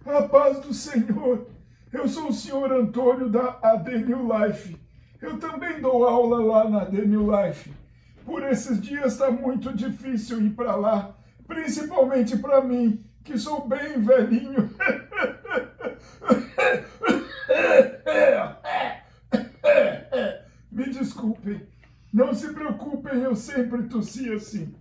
A paz do Senhor. Eu sou o senhor Antônio da AD New Life. Eu também dou aula lá na AD New Life. Por esses dias está muito difícil ir para lá, principalmente para mim, que sou bem velhinho. Me desculpem. Não se preocupem, eu sempre tossi assim.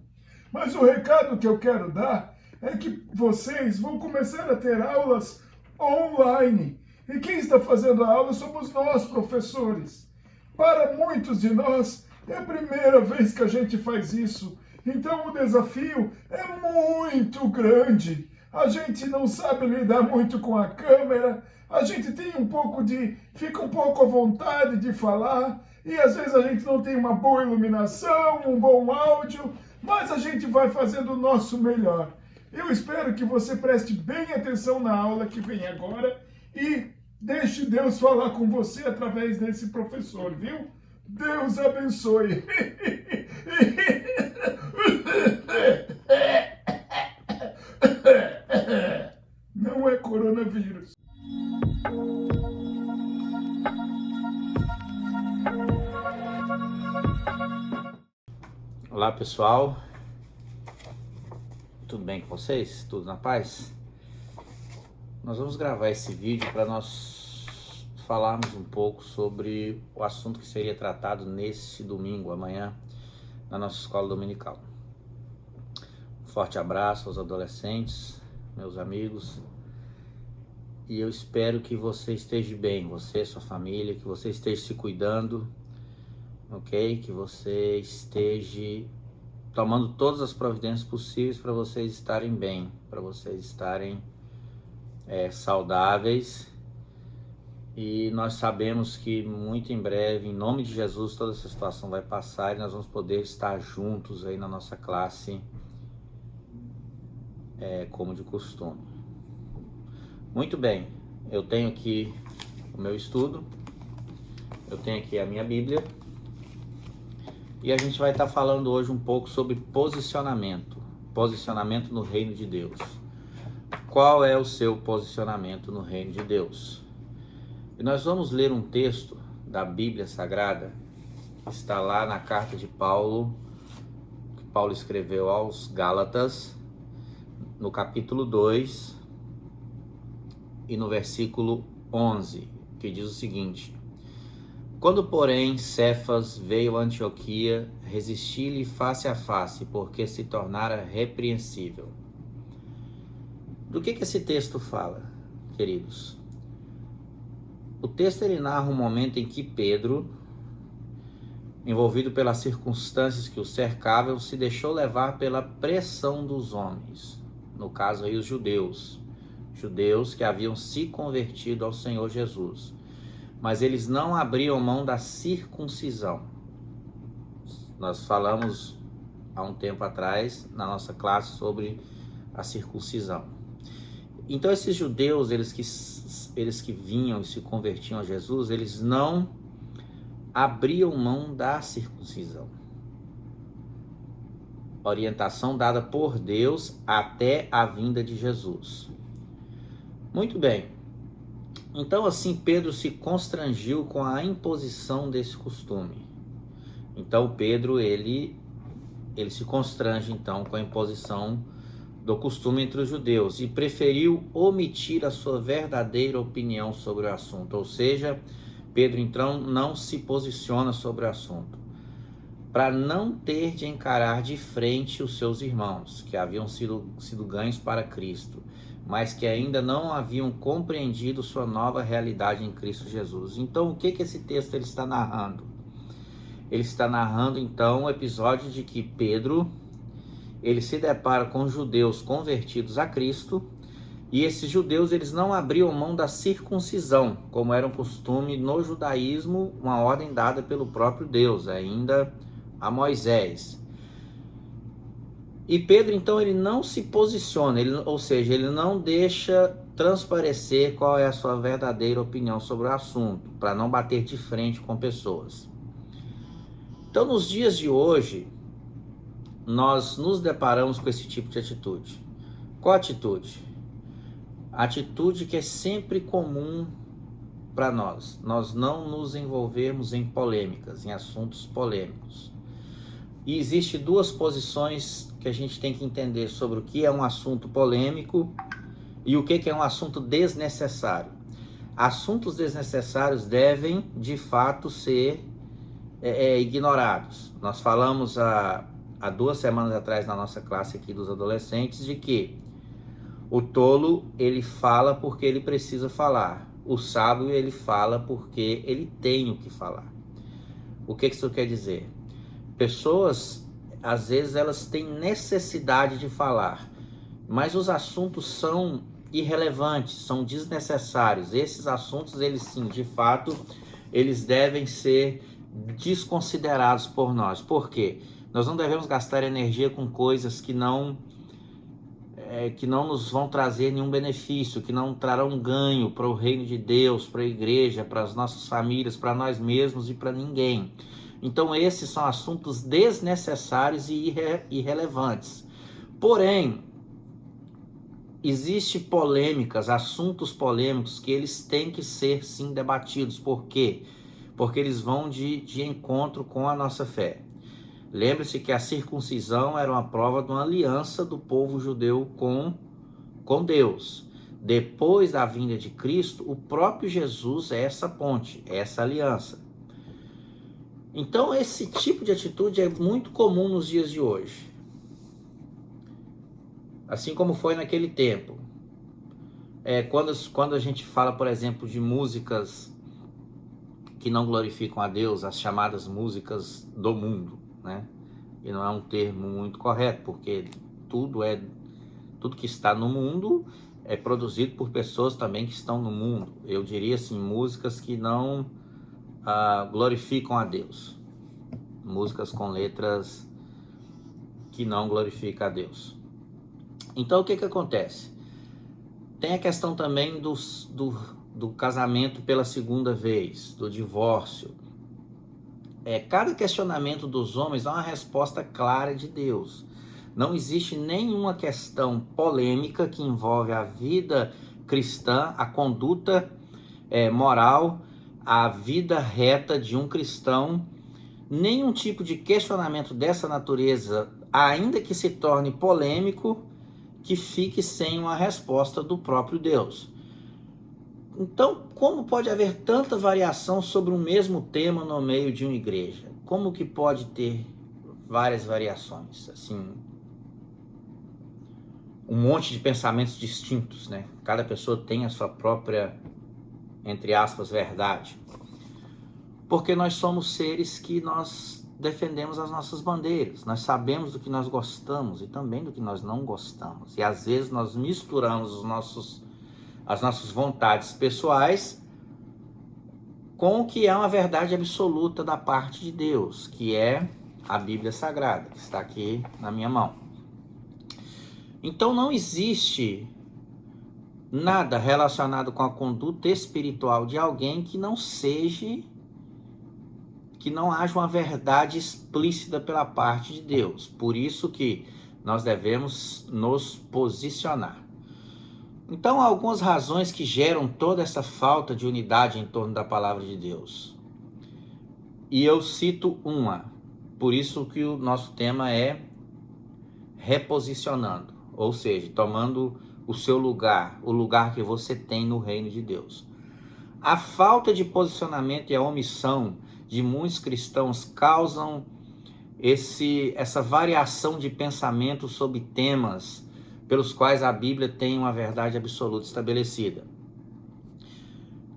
Mas o recado que eu quero dar é que vocês vão começar a ter aulas online. E quem está fazendo a aula somos nós, professores. Para muitos de nós, é a primeira vez que a gente faz isso. Então o desafio é muito grande. A gente não sabe lidar muito com a câmera. A gente fica um pouco à vontade de falar. E às vezes a gente não tem uma boa iluminação, um bom áudio. Mas a gente vai fazendo o nosso melhor. Eu espero que você preste bem atenção na aula que vem agora e deixe Deus falar com você através desse professor, viu? Deus abençoe. Não é coronavírus. Olá pessoal, tudo bem com vocês? Tudo na paz? Nós vamos gravar esse vídeo para nós falarmos um pouco sobre o assunto que seria tratado nesse domingo, amanhã, na nossa escola dominical. Um forte abraço aos adolescentes, meus amigos, e eu espero que você esteja bem, você, sua família, que você esteja se cuidando, ok? Que você esteja tomando todas as providências possíveis para vocês estarem bem, para vocês estarem saudáveis. E nós sabemos que muito em breve, em nome de Jesus, toda essa situação vai passar e nós vamos poder estar juntos aí na nossa classe, como de costume. Muito bem, eu tenho aqui o meu estudo, eu tenho aqui a minha Bíblia. E a gente vai estar falando hoje um pouco sobre posicionamento no reino de Deus. Qual é o seu posicionamento no reino de Deus? E nós vamos ler um texto da Bíblia Sagrada, que está lá na carta de Paulo, que Paulo escreveu aos Gálatas, no capítulo 2 e no versículo 11, que diz o seguinte: Quando, porém, Cefas veio a Antioquia, resisti-lhe face a face, porque se tornara repreensível. Do que esse texto fala, queridos? O texto ele narra um momento em que Pedro, envolvido pelas circunstâncias que o cercavam, se deixou levar pela pressão dos homens, no caso aí os judeus que haviam se convertido ao Senhor Jesus. Mas eles não abriam mão da circuncisão. Nós falamos há um tempo atrás na nossa classe sobre a circuncisão. Então esses judeus, eles que vinham e se convertiam a Jesus, eles não abriam mão da circuncisão. Orientação dada por Deus até a vinda de Jesus. Muito bem. Então assim Pedro se constrangiu com a imposição desse costume. Então Pedro ele se constrange então com a imposição do costume entre os judeus e preferiu omitir a sua verdadeira opinião sobre o assunto. Ou seja, Pedro então não se posiciona sobre o assunto, para não ter de encarar de frente os seus irmãos que haviam sido ganhos para Cristo, mas que ainda não haviam compreendido sua nova realidade em Cristo Jesus. Então, o que esse texto ele está narrando? Ele está narrando, então, o episódio de que Pedro, ele se depara com judeus convertidos a Cristo, e esses judeus, eles não abriam mão da circuncisão, como era um costume no judaísmo, uma ordem dada pelo próprio Deus, ainda a Moisés. E Pedro, então, ele não se posiciona, ou seja, ele não deixa transparecer qual é a sua verdadeira opinião sobre o assunto, para não bater de frente com pessoas. Então, nos dias de hoje, nós nos deparamos com esse tipo de atitude. Qual atitude? atitude que é sempre comum para nós. Nós não nos envolvermos em polêmicas, em assuntos polêmicos. E existe duas posições que a gente tem que entender sobre o que é um assunto polêmico e o que é um assunto desnecessário. Assuntos desnecessários devem, de fato, ser ignorados. Nós falamos há 2 semanas atrás na nossa classe aqui dos adolescentes de que o tolo, ele fala porque ele precisa falar. O sábio, ele fala porque ele tem o que falar. O que isso quer dizer? Pessoas, às vezes, elas têm necessidade de falar, mas os assuntos são irrelevantes, são desnecessários. Esses assuntos, eles sim, de fato, eles devem ser desconsiderados por nós. Por quê? Nós não devemos gastar energia com coisas que não nos vão trazer nenhum benefício, que não trarão ganho para o reino de Deus, para a igreja, para as nossas famílias, para nós mesmos e para ninguém. Então esses são assuntos desnecessários e irrelevantes. Porém, existem polêmicas, assuntos polêmicos que eles têm que ser sim debatidos. Por quê? Porque eles vão de encontro com a nossa fé. Lembre-se que a circuncisão era uma prova de uma aliança do povo judeu com Deus. Depois da vinda de Cristo, o próprio Jesus é essa ponte, é essa aliança. Então, esse tipo de atitude é muito comum nos dias de hoje. Assim como foi naquele tempo. Quando a gente fala, por exemplo, de músicas que não glorificam a Deus, as chamadas músicas do mundo, né? E não é um termo muito correto, porque tudo que está no mundo é produzido por pessoas também que estão no mundo. Eu diria assim, músicas que não glorificam a Deus. Músicas com letras que não glorificam a Deus. Então o que acontece? Tem a questão também do casamento pela segunda vez, do divórcio. Cada questionamento dos homens dá uma resposta clara de Deus. Não existe nenhuma questão polêmica que envolve a vida cristã, a conduta moral, a vida reta de um cristão. Nenhum tipo de questionamento dessa natureza, ainda que se torne polêmico, que fique sem uma resposta do próprio Deus. Então, como pode haver tanta variação sobre o mesmo tema no meio de uma igreja? Como que pode ter várias variações? Assim, um monte de pensamentos distintos, né? Cada pessoa tem a sua própria, entre aspas, verdade. Porque nós somos seres que nós defendemos as nossas bandeiras. Nós sabemos do que nós gostamos e também do que nós não gostamos. E às vezes nós misturamos as nossas vontades pessoais com o que é uma verdade absoluta da parte de Deus, que é a Bíblia Sagrada, que está aqui na minha mão. Então não existe nada relacionado com a conduta espiritual de alguém que não haja uma verdade explícita pela parte de Deus. Por isso que nós devemos nos posicionar. Então, há algumas razões que geram toda essa falta de unidade em torno da palavra de Deus. E eu cito uma. Por isso que o nosso tema é reposicionando, ou seja, tomando o seu lugar, o lugar que você tem no reino de Deus. A falta de posicionamento e a omissão de muitos cristãos causam essa variação de pensamento sobre temas pelos quais a Bíblia tem uma verdade absoluta estabelecida.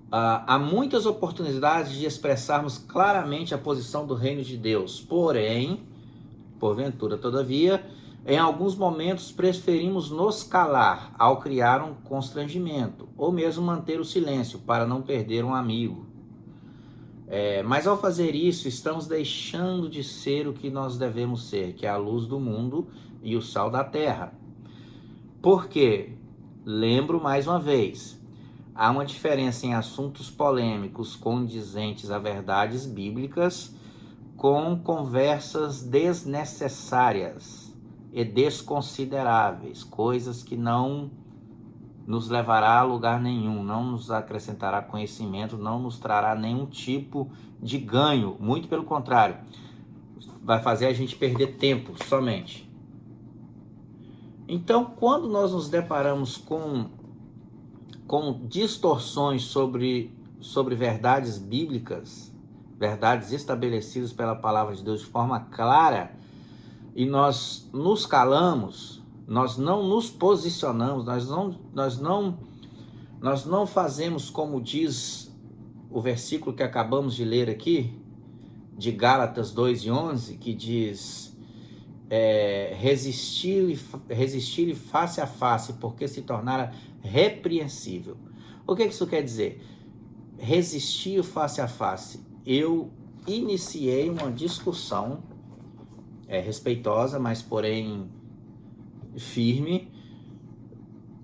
Há muitas oportunidades de expressarmos claramente a posição do reino de Deus, porém, porventura, todavia, em alguns momentos preferimos nos calar ao criar um constrangimento, ou mesmo manter o silêncio para não perder um amigo. Mas ao fazer isso, estamos deixando de ser o que nós devemos ser, que é a luz do mundo e o sal da terra. Por quê? Lembro mais uma vez, há uma diferença em assuntos polêmicos condizentes a verdades bíblicas com conversas desnecessárias e desconsideráveis, coisas que não nos levará a lugar nenhum, não nos acrescentará conhecimento, não nos trará nenhum tipo de ganho, muito pelo contrário, vai fazer a gente perder tempo somente. Então, quando nós nos deparamos com distorções sobre verdades bíblicas, verdades estabelecidas pela palavra de Deus de forma clara, e nós nos calamos, nós não nos posicionamos, nós não fazemos como diz o versículo que acabamos de ler aqui, de Gálatas 2:11, que diz, resistir-lhe face a face, porque se tornara repreensível. O que isso quer dizer? Resistir face a face. Eu iniciei uma discussão respeitosa, mas porém firme,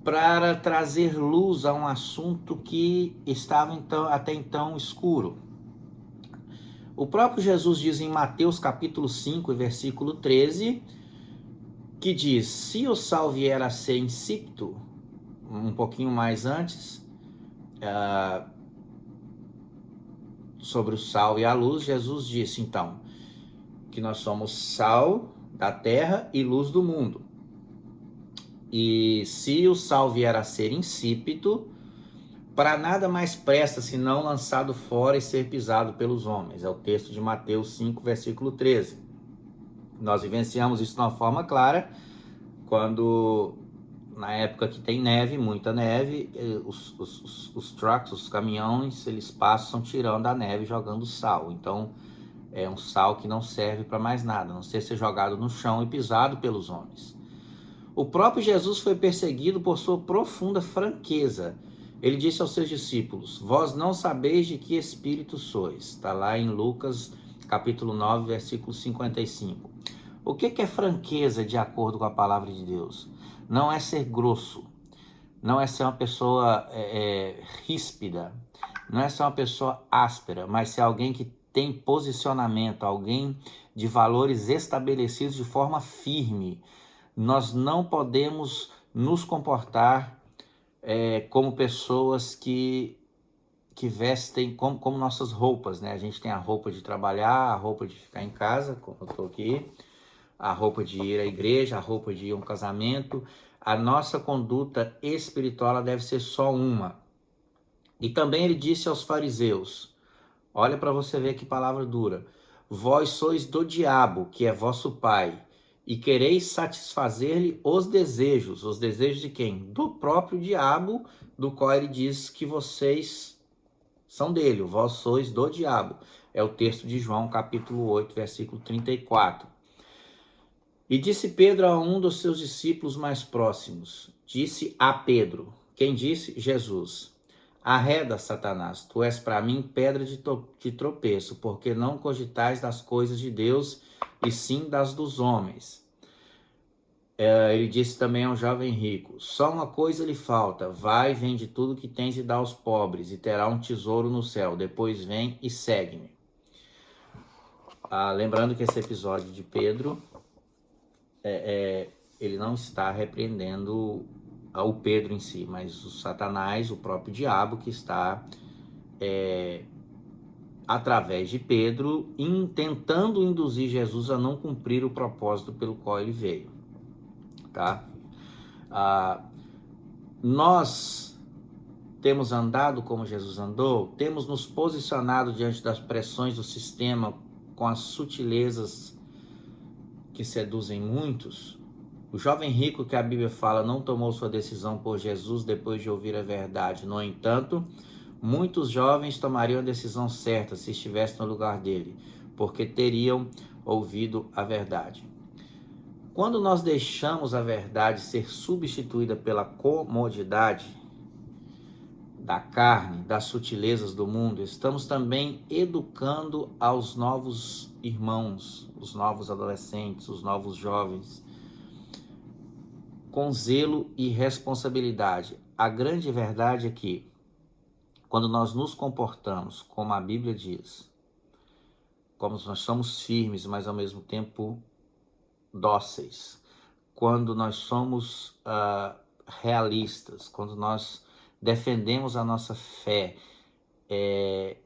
para trazer luz a um assunto que estava até então escuro. O próprio Jesus diz em Mateus capítulo 5, versículo 13, que diz, se o sal vier a ser insípido, um pouquinho mais antes, sobre o sal e a luz, Jesus disse então que nós somos sal da terra e luz do mundo. E se o sal vier a ser insípido, para nada mais presta senão lançado fora e ser pisado pelos homens. É o texto de Mateus 5, versículo 13. Nós vivenciamos isso de uma forma clara quando, na época que tem neve, muita neve, os trucks, os caminhões, eles passam tirando a neve e jogando sal. Então, é um sal que não serve para mais nada, a não ser jogado no chão e pisado pelos homens. O próprio Jesus foi perseguido por sua profunda franqueza. Ele disse aos seus discípulos, vós não sabeis de que espírito sois. Está lá em Lucas, capítulo 9, versículo 55. O que é franqueza de acordo com a palavra de Deus? Não é ser grosso, não é ser uma pessoa ríspida, não é ser uma pessoa áspera, mas ser alguém que tem posicionamento, alguém de valores estabelecidos de forma firme. Nós não podemos nos comportar como pessoas que vestem como nossas roupas, né? A gente tem a roupa de trabalhar, a roupa de ficar em casa, como eu estou aqui, a roupa de ir à igreja, a roupa de ir a um casamento. A nossa conduta espiritual ela deve ser só uma. E também ele disse aos fariseus, olha para você ver que palavra dura. Vós sois do diabo, que é vosso pai, e quereis satisfazer-lhe os desejos. Os desejos de quem? Do próprio diabo, do qual ele diz que vocês são dele. Vós sois do diabo. É o texto de João, capítulo 8, versículo 34. E disse Pedro a um dos seus discípulos mais próximos. Disse a Pedro. Quem disse? Jesus. Arreda, Satanás, tu és para mim pedra de tropeço, porque não cogitais das coisas de Deus, e sim das dos homens. Ele disse também ao jovem rico, só uma coisa lhe falta, vai, vende tudo que tens e dá aos pobres, e terá um tesouro no céu, depois vem e segue-me. Lembrando que esse episódio de Pedro, ele não está repreendendo o Pedro em si, mas o Satanás, o próprio diabo que está através de Pedro tentando induzir Jesus a não cumprir o propósito pelo qual ele veio, tá? Nós temos andado como Jesus andou, temos nos posicionado diante das pressões do sistema com as sutilezas que seduzem muitos. O jovem rico que a Bíblia fala não tomou sua decisão por Jesus depois de ouvir a verdade. No entanto, muitos jovens tomariam a decisão certa se estivessem no lugar dele, porque teriam ouvido a verdade. Quando nós deixamos a verdade ser substituída pela comodidade da carne, das sutilezas do mundo, estamos também educando aos novos irmãos, os novos adolescentes, os novos jovens, com zelo e responsabilidade. A grande verdade é que, quando nós nos comportamos como a Bíblia diz, como nós somos firmes, mas ao mesmo tempo dóceis, quando nós somos realistas, quando nós defendemos a nossa fé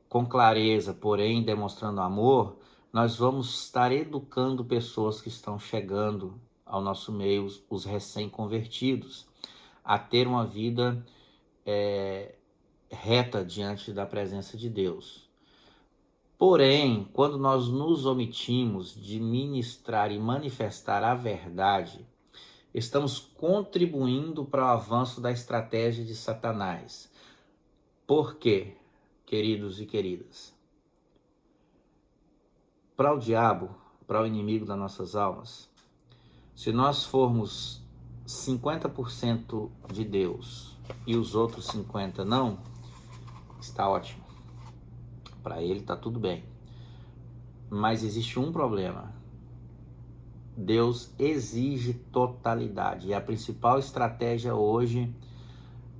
com clareza, porém demonstrando amor, nós vamos estar educando pessoas que estão chegando ao nosso meio, os recém-convertidos, a ter uma vida reta diante da presença de Deus. Porém, quando nós nos omitimos de ministrar e manifestar a verdade, estamos contribuindo para o avanço da estratégia de Satanás. Por quê, queridos e queridas? Para o diabo, para o inimigo das nossas almas, se nós formos 50% de Deus e os outros 50% não, está ótimo. Para ele está tudo bem. Mas existe um problema. Deus exige totalidade. E a principal estratégia hoje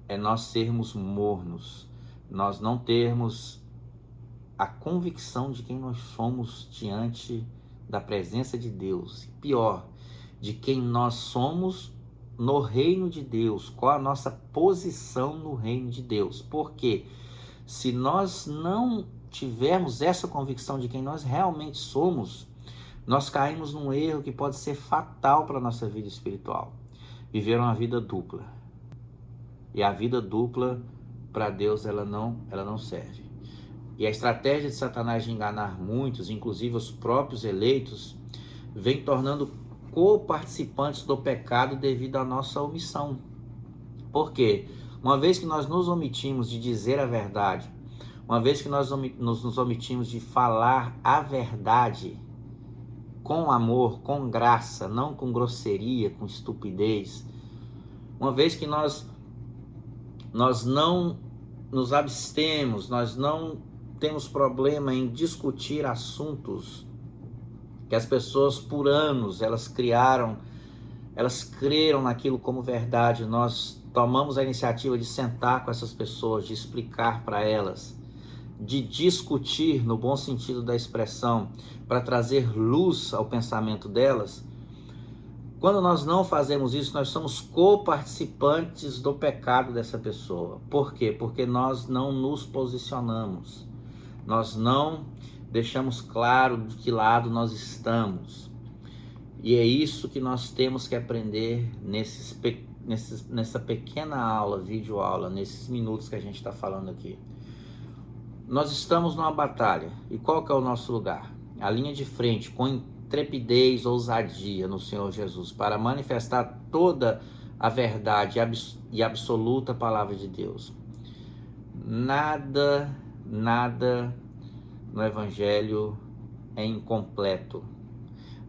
é nós sermos mornos. Nós não termos a convicção de quem nós somos diante da presença de Deus. E pior, de quem nós somos no reino de Deus. Qual a nossa posição no reino de Deus. Porque se nós não tivermos essa convicção de quem nós realmente somos, nós caímos num erro que pode ser fatal para a nossa vida espiritual. Viver uma vida dupla. E a vida dupla, para Deus, ela não serve. E a estratégia de Satanás de enganar muitos, inclusive os próprios eleitos, vem tornando co-participantes do pecado devido à nossa omissão. Por quê? Uma vez que nós nos omitimos de dizer a verdade, uma vez que nós nos omitimos de falar a verdade com amor, com graça, não com grosseria, com estupidez, uma vez que nós não nos abstemos, nós não temos problema em discutir assuntos que as pessoas por anos elas creram naquilo como verdade, nós tomamos a iniciativa de sentar com essas pessoas, de explicar para elas, de discutir no bom sentido da expressão, para trazer luz ao pensamento delas. Quando nós não fazemos isso, nós somos co-participantes do pecado dessa pessoa. Por quê? Porque nós não nos posicionamos. Nós não deixamos claro de que lado nós estamos. E é isso que nós temos que aprender nessa pequena aula, videoaula, nesses minutos que a gente está falando aqui. Nós estamos numa batalha. E qual que é o nosso lugar? A linha de frente, com intrepidez, ousadia no Senhor Jesus, para manifestar toda a verdade e absoluta palavra de Deus. Nada no Evangelho é incompleto.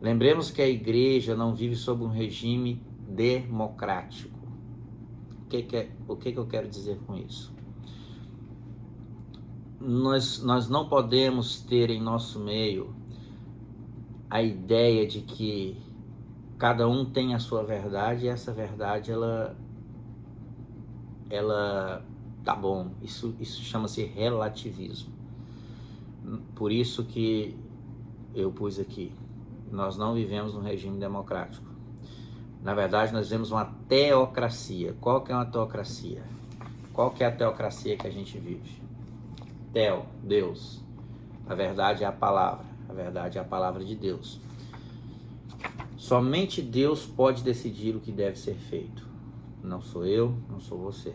Lembremos que a igreja não vive sob um regime democrático. O que eu quero dizer com isso? Nós não podemos ter em nosso meio a ideia de que cada um tem a sua verdade e essa verdade ela tá bom. Isso chama-se relativismo. Por isso que eu pus aqui, nós não vivemos num regime democrático. Na verdade, nós vivemos uma teocracia. Qual que é uma teocracia? Qual que é a teocracia que a gente vive? Teo, Deus. A verdade é a palavra. A verdade é a palavra de Deus. Somente Deus pode decidir o que deve ser feito. Não sou eu, não sou você.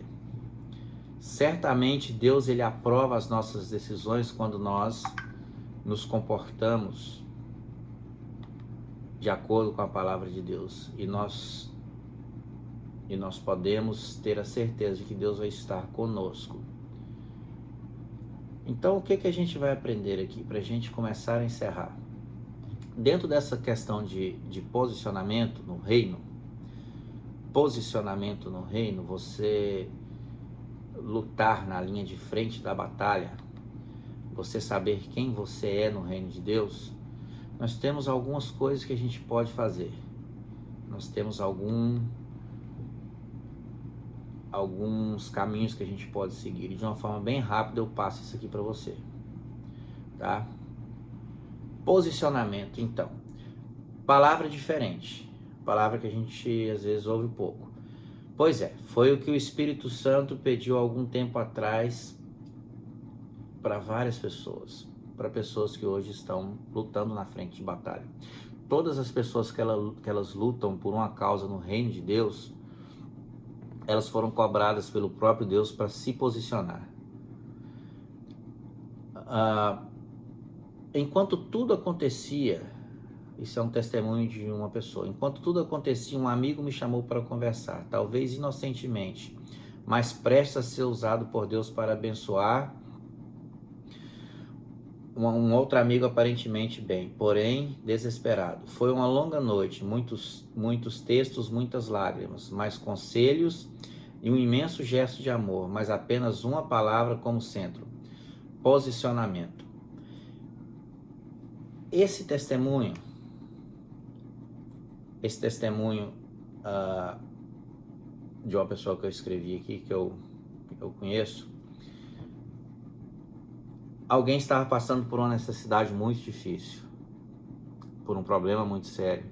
Certamente Deus ele aprova as nossas decisões quando nós nos comportamos de acordo com a palavra de Deus. E nós podemos ter a certeza de que Deus vai estar conosco. Então, o que a gente vai aprender aqui para a gente começar a encerrar? Dentro dessa questão de posicionamento no reino, você lutar na linha de frente da batalha, você saber quem você é no reino de Deus, nós temos algumas coisas que a gente pode fazer. Nós temos alguns caminhos que a gente pode seguir. E de uma forma bem rápida eu passo isso aqui para você. Tá? Posicionamento, então. Palavra diferente. Palavra que a gente às vezes ouve pouco. Pois é, foi o que o Espírito Santo pediu algum tempo atrás para várias pessoas, para pessoas que hoje estão lutando na frente de batalha. Todas as pessoas que elas lutam por uma causa no reino de Deus, elas foram cobradas pelo próprio Deus para se posicionar. Enquanto tudo acontecia, isso é um testemunho de uma pessoa, enquanto tudo acontecia, um amigo me chamou para conversar, talvez inocentemente, mas prestes a ser usado por Deus para abençoar um outro amigo aparentemente bem, porém desesperado. Foi uma longa noite, muitos textos, muitas lágrimas, mais conselhos e um imenso gesto de amor, mas apenas uma palavra como centro: posicionamento. Esse testemunho de uma pessoa que eu escrevi aqui, que eu conheço, alguém estava passando por uma necessidade muito difícil, por um problema muito sério.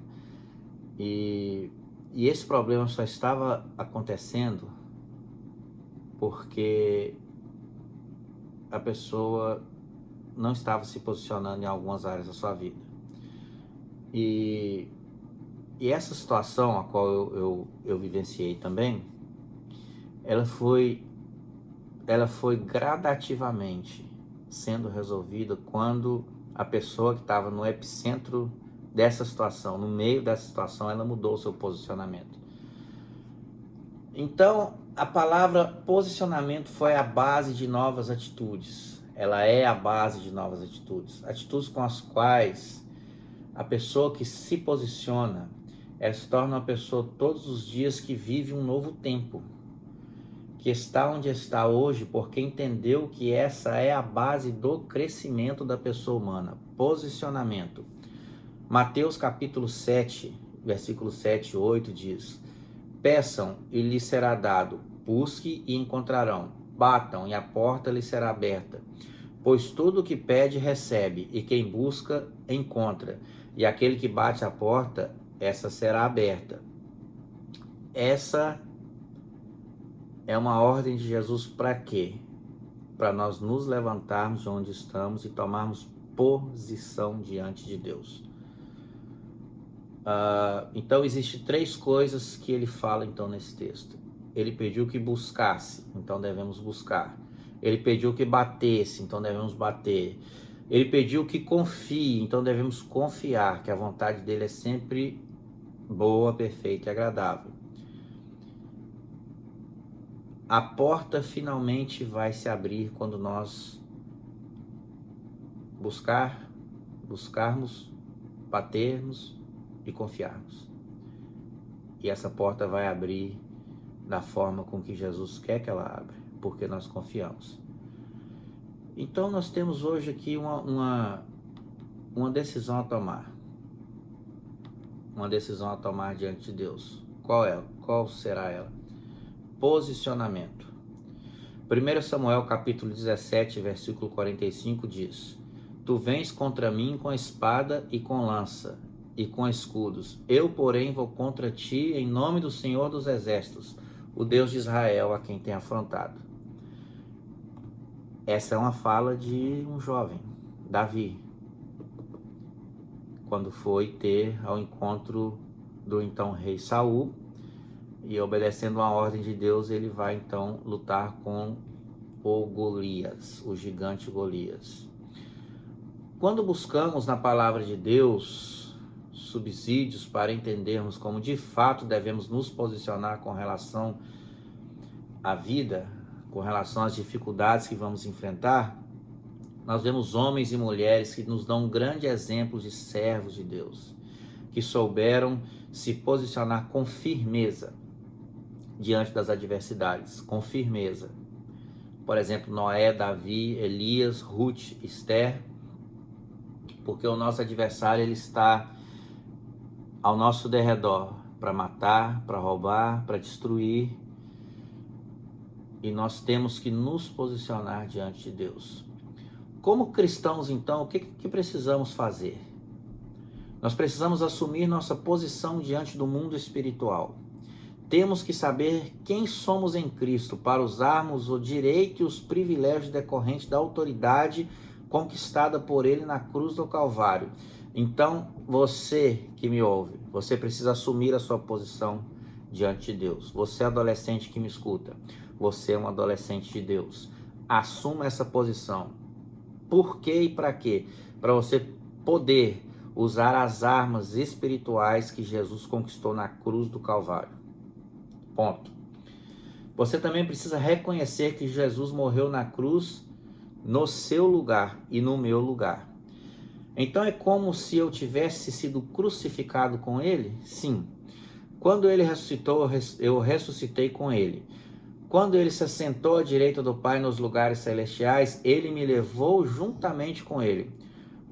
E esse problema só estava acontecendo porque a pessoa não estava se posicionando em algumas áreas da sua vida. E essa situação a qual eu vivenciei também, ela foi gradativamente sendo resolvida quando a pessoa que estava no epicentro dessa situação, no meio dessa situação, ela mudou o seu posicionamento. Então, a palavra posicionamento foi a base de novas atitudes. Ela é a base de novas atitudes. Atitudes com as quais a pessoa que se posiciona, ela se torna uma pessoa todos os dias que vive um novo tempo, que está onde está hoje porque entendeu que essa é a base do crescimento da pessoa humana. Posicionamento. Mateus capítulo 7, versículo 7 e 8 diz: peçam e lhes será dado, busque e encontrarão, batam e a porta lhes será aberta. Pois tudo o que pede recebe, e quem busca encontra, e aquele que bate a porta, essa será aberta. Essa é uma ordem de Jesus para quê? Para nós nos levantarmos de onde estamos e tomarmos posição diante de Deus. Então existem 3 coisas que ele fala então nesse texto. Ele pediu que buscasse, então devemos buscar. Ele pediu que batesse, então devemos bater. Ele pediu que confie, então devemos confiar, que a vontade dele é sempre boa, perfeita e agradável. A porta finalmente vai se abrir quando nós buscarmos, batermos e confiarmos. E essa porta vai abrir da forma com que Jesus quer que ela abra, porque nós confiamos. Então nós temos hoje aqui uma decisão a tomar. Uma decisão a tomar diante de Deus. Qual será ela? Posicionamento. 1 Samuel capítulo 17, versículo 45 diz: tu vens contra mim com espada e com lança e com escudos. Eu, porém, vou contra ti em nome do Senhor dos Exércitos, o Deus de Israel, a quem tem afrontado. Essa é uma fala de um jovem, Davi, quando foi ter ao encontro do então rei Saul, e obedecendo uma ordem de Deus, ele vai então lutar com o Golias, o gigante Golias. Quando buscamos na palavra de Deus subsídios para entendermos como de fato devemos nos posicionar com relação à vida, com relação às dificuldades que vamos enfrentar, nós vemos homens e mulheres que nos dão um grande exemplo de servos de Deus, que souberam se posicionar com firmeza diante das adversidades, com firmeza. Por exemplo, Noé, Davi, Elias, Ruth, Esther, porque o nosso adversário ele está ao nosso derredor para matar, para roubar, para destruir, e nós temos que nos posicionar diante de Deus. Como cristãos, então, o que precisamos fazer? Nós precisamos assumir nossa posição diante do mundo espiritual. Temos que saber quem somos em Cristo para usarmos o direito e os privilégios decorrentes da autoridade conquistada por Ele na cruz do Calvário. Então, você que me ouve, você precisa assumir a sua posição diante de Deus. Você é adolescente que me escuta, você é um adolescente de Deus. Assuma essa posição. Por quê e para quê? Para você poder usar as armas espirituais que Jesus conquistou na cruz do Calvário. Ponto. Você também precisa reconhecer que Jesus morreu na cruz no seu lugar e no meu lugar. Então é como se eu tivesse sido crucificado com ele? Sim. Quando ele ressuscitou, eu ressuscitei com ele. Quando ele se assentou à direita do Pai nos lugares celestiais, ele me levou juntamente com ele.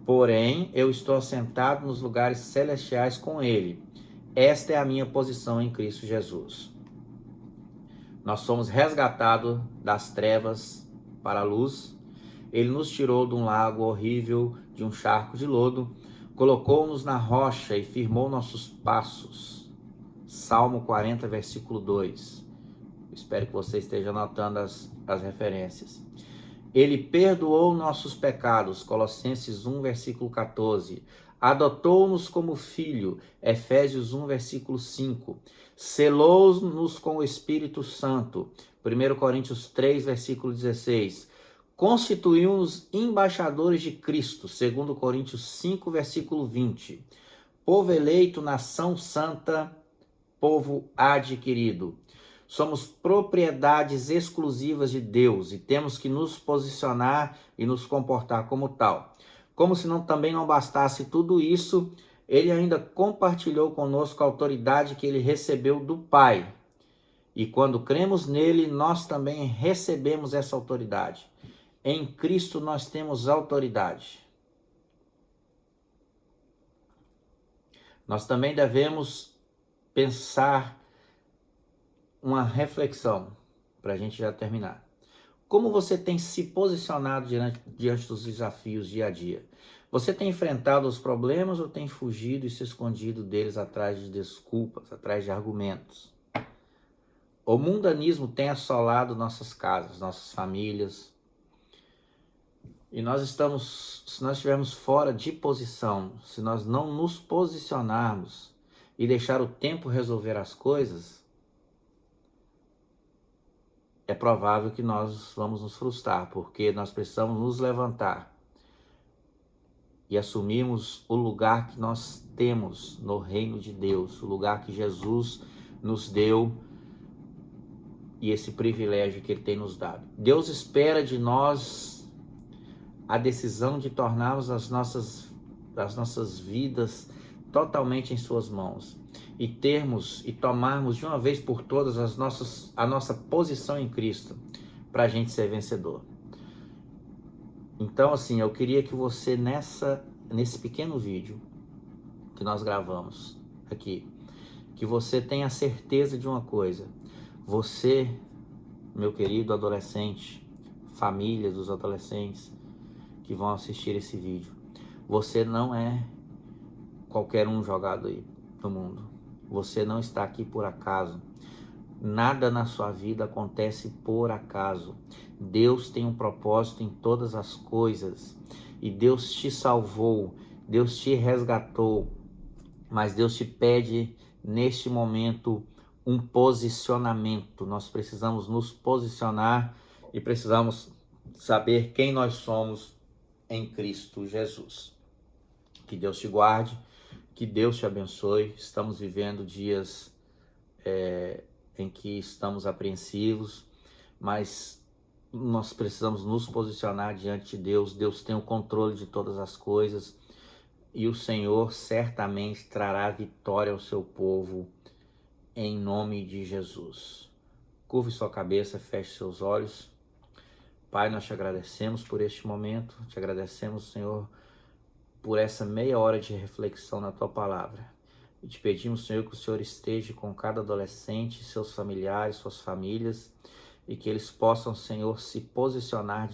Porém, eu estou assentado nos lugares celestiais com ele. Esta é a minha posição em Cristo Jesus. Nós somos resgatados das trevas para a luz. Ele nos tirou de um lago horrível, de um charco de lodo, colocou-nos na rocha e firmou nossos passos. Salmo 40, versículo 2. Espero que você esteja anotando as referências. Ele perdoou nossos pecados. Colossenses 1, versículo 14. Adotou-nos como filho. Efésios 1, versículo 5. Selou-nos com o Espírito Santo. 1 Coríntios 3, versículo 16. Constituiu-nos embaixadores de Cristo. 2 Coríntios 5, versículo 20. Povo eleito, nação santa, povo adquirido. Somos propriedades exclusivas de Deus e temos que nos posicionar e nos comportar como tal. Como se também não bastasse tudo isso, ele ainda compartilhou conosco a autoridade que ele recebeu do Pai. E quando cremos nele, nós também recebemos essa autoridade. Em Cristo nós temos autoridade. Nós também devemos pensar uma reflexão, para a gente já terminar. Como você tem se posicionado diante dos desafios dia a dia? Você tem enfrentado os problemas ou tem fugido e se escondido deles atrás de desculpas, atrás de argumentos? O mundanismo tem assolado nossas casas, nossas famílias. E se nós estivermos fora de posição, se nós não nos posicionarmos e deixar o tempo resolver as coisas, é provável que nós vamos nos frustrar, porque nós precisamos nos levantar e assumirmos o lugar que nós temos no reino de Deus, o lugar que Jesus nos deu e esse privilégio que Ele tem nos dado. Deus espera de nós a decisão de tornarmos as nossas vidas totalmente em Suas mãos e tomarmos de uma vez por todas a nossa posição em Cristo para a gente ser vencedor. Então, assim, eu queria que você nesse pequeno vídeo que nós gravamos aqui, que você tenha certeza de uma coisa: você, meu querido adolescente, família dos adolescentes que vão assistir esse vídeo, você não é qualquer um jogado aí no mundo. Você não está aqui por acaso. Nada na sua vida acontece por acaso. Deus tem um propósito em todas as coisas. E Deus te salvou, Deus te resgatou. Mas Deus te pede neste momento um posicionamento. Nós precisamos nos posicionar e precisamos saber quem nós somos em Cristo Jesus. Que Deus te guarde. Que Deus te abençoe. Estamos vivendo dias em que estamos apreensivos, mas nós precisamos nos posicionar diante de Deus. Deus tem o controle de todas as coisas e o Senhor certamente trará vitória ao seu povo em nome de Jesus. Curve sua cabeça, feche seus olhos. Pai, nós te agradecemos por este momento, te agradecemos, Senhor, por essa meia hora de reflexão na Tua Palavra. E te pedimos, Senhor, que o Senhor esteja com cada adolescente, seus familiares, suas famílias, e que eles possam, Senhor, se posicionar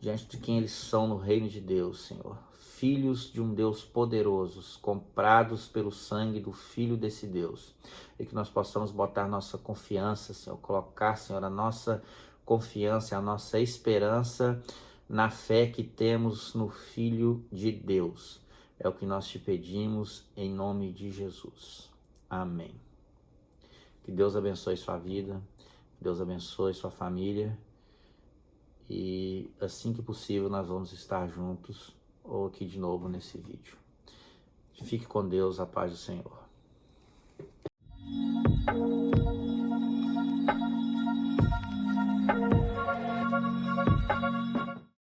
diante de quem eles são no reino de Deus, Senhor. Filhos de um Deus poderoso, comprados pelo sangue do Filho desse Deus. E que nós possamos botar nossa confiança, Senhor, colocar, Senhor, a nossa confiança, a nossa esperança na fé que temos no Filho de Deus. É o que nós te pedimos em nome de Jesus. Amém. Que Deus abençoe sua vida, que Deus abençoe sua família. E assim que possível nós vamos estar juntos ou aqui de novo nesse vídeo. Fique com Deus, a paz do Senhor.